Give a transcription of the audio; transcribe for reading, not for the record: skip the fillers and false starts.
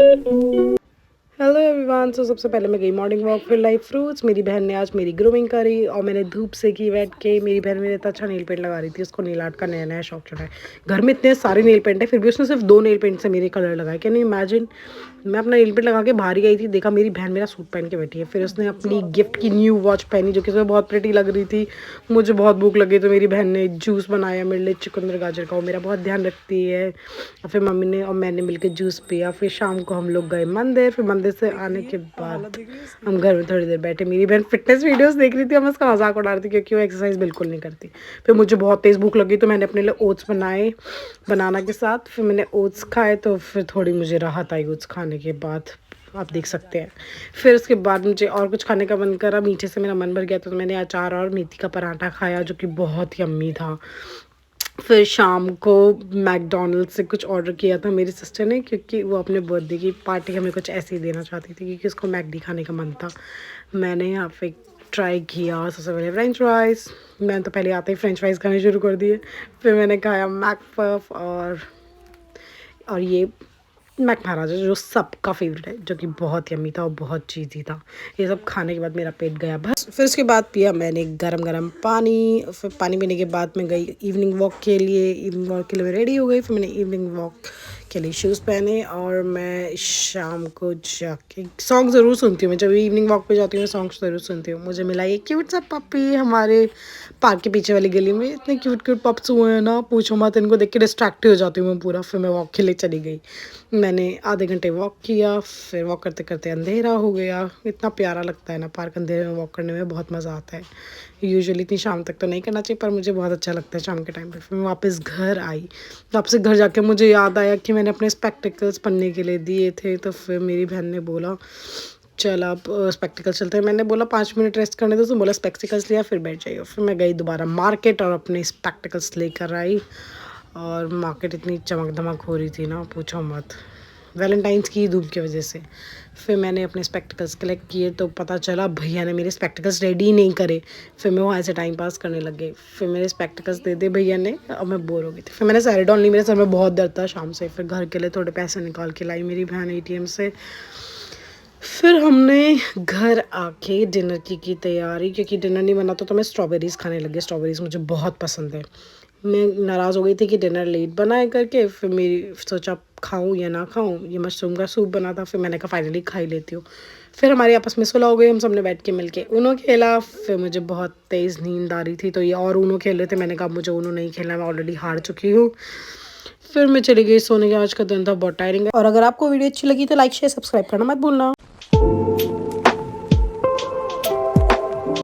Hello everyone. सो सबसे पहले मैं गई मॉर्निंग वॉक फिर लाइफ फ्रूट्स। मेरी बहन ने आज मेरी ग्रूमिंग करी और मैंने धूप से की बैठ के। मेरी बहन मेरे इतना अच्छा नेल पेंट लगा रही थी, उसको नेल आर्ट का नया नया शौक चढ़ा है। घर में इतने सारे नेल पेंट है, फिर भी उसने सिर्फ 2 नेल पेंट से मेरे कलर लगाए। Can you imagine? मैं अपना नेल पेंट लगा के बाहर ही गई थी, देखा मेरी बहन मेरा सूट पहन के बैठी है। फिर उसने अपनी गिफ्ट की न्यू वॉच पहनी जो कि उसमें बहुत प्रिटी लग रही थी। मुझे बहुत भूख लगी तो मेरी बहन ने जूस बनाया मेरे लिए चुकंदर गाजर का, वो मेरा बहुत ध्यान रखती है। और फिर मम्मी ने और मैंने मिलकर जूस पिया। फिर शाम को हम लोग गए मंदिर। फिर मंदिर से आने के बाद हम घर में थोड़ी देर बैठे। मेरी बहन फिटनेस वीडियोस देख रही थी, हम उसका मजाक उड़ा रही थी क्योंकि वो एक्सरसाइज बिल्कुल नहीं करती। फिर मुझे बहुत तेज़ भूख लगी तो मैंने अपने लिए ओट्स बनाए बनाना के साथ। फिर मैंने ओट्स खाए तो फिर थोड़ी मुझे राहत आई ओट्स खाने के बाद, आप देख सकते हैं। फिर उसके बाद मुझे और कुछ खाने का मन करा, मीठे से मेरा मन भर गया तो मैंने अचार और मेथी का पराठा खाया जो कि बहुत यम्मी था। फिर शाम को मैकडॉनल्ड से कुछ ऑर्डर किया था मेरी सिस्टर ने, क्योंकि वो अपने बर्थडे की पार्टी हमें कुछ ऐसे ही देना चाहती थी क्योंकि उसको मैकडी खाने का मन था। मैंने यहाँ पे ट्राई किया सबसे पहले फ्रेंच फ्राइज़। मैंने तो पहले आते ही फ्रेंच फ्राइज़ खाने शुरू कर दिए। फिर मैंने खाया मैक पफ और ये मैक महाराजा जो सबका फेवरेट है, जो कि बहुत यम्मी था और बहुत चीज़ी था। ये सब खाने के बाद मेरा पेट गया बस। फिर उसके बाद पिया मैंने गरम गरम पानी। फिर पानी पीने के बाद मैं गई इवनिंग वॉक के लिए। इवनिंग वॉक के लिए मैं रेडी हो गई। फिर मैंने इवनिंग वॉक के लिए शूज़ पहने और मैं शाम को जाके सॉन्ग ज़रूर सुनती हूँ। मैं जब इवनिंग वॉक पे जाती हूँ मैं सॉन्ग ज़रूर सुनती हूँ। मुझे मिला ये क्यूट सा पपी हमारे पार्क के पीछे वाली गली में। इतने क्यूट क्यूट पप्स हुए हैं ना, पूछो मत। इनको देख के डिस्ट्रैक्ट हो जाती हूँ मैं पूरा। फिर मैं वॉक के लिए चली गई। मैंने आधे घंटे वॉक किया। फिर वॉक करते करते अंधेरा हो गया। इतना प्यारा लगता है ना पार्क, अंधेरे में वॉक करने में बहुत मज़ा आता है। यूजुअली इतनी शाम तक तो नहीं करना चाहिए पर मुझे बहुत अच्छा लगता है शाम के टाइम पे। फिर मैं वापस घर आई। वापस घर जाके मुझे याद आया कि मैंने अपने स्पेक्टिकल्स पहनने के लिए दिए थे। तो फिर मेरी बहन ने बोला चल आप स्पेक्टिकल्स चलते हैं। मैंने बोला 5 मिनट रेस्ट करने दो, तो बोला स्पेक्टिकल्स लिया फिर बैठ जाइए। फिर मैं गई दोबारा मार्केट और अपने स्पेक्टिकल्स लेकर आई। और मार्केट इतनी चमक धमक हो रही थी ना, पूछो मत, वैलेंटाइंस की धूप की वजह से। फिर मैंने अपने स्पेक्टिकल्स कलेक्ट किए तो पता चला भैया ने मेरे स्पेक्टिकल्स रेडी नहीं करे। फिर मैं वहाँ से टाइम पास करने लग गई। फिर मेरे स्पेक्टिकल्स दे दे भैया ने और मैं बोर हो गई थी। फिर मैंने सैरेडॉन ली, मेरे सर में बहुत दर्द था शाम से। फिर घर के लिए थोड़े पैसे निकाल के लाई मेरी बहन एटीएम से। फिर हमने घर आके डिनर की तैयारी, क्योंकि डिनर नहीं बना तो मैं स्ट्रॉबेरीज़ खाने लगी। स्ट्रॉबेरीज़ मुझे बहुत पसंद है। मैं नाराज़ हो गई थी कि डिनर लेट बनाए करके। फिर मेरी सोचा खाऊं या ना खाऊं। ये मशरूम का सूप बना था, फिर मैंने कहा फाइनली खा ही लेती हूँ। फिर हमारी आपस में सुलह हो गई, हम सब ने बैठ के मिल के ऊनो खेला। फिर मुझे बहुत तेज़ नींद आ रही थी तो ये और ऊनो खेल रहे थे। मैंने कहा मुझे ऊनो नहीं खेलना, मैं ऑलरेडी हार चुकी हूँ। फिर मैं चली गई सोने के। आज का दिन था बहुत टायरिंग है। और अगर आपको वीडियो अच्छी लगी तो लाइक शेयर सब्सक्राइब करना मत भूलना।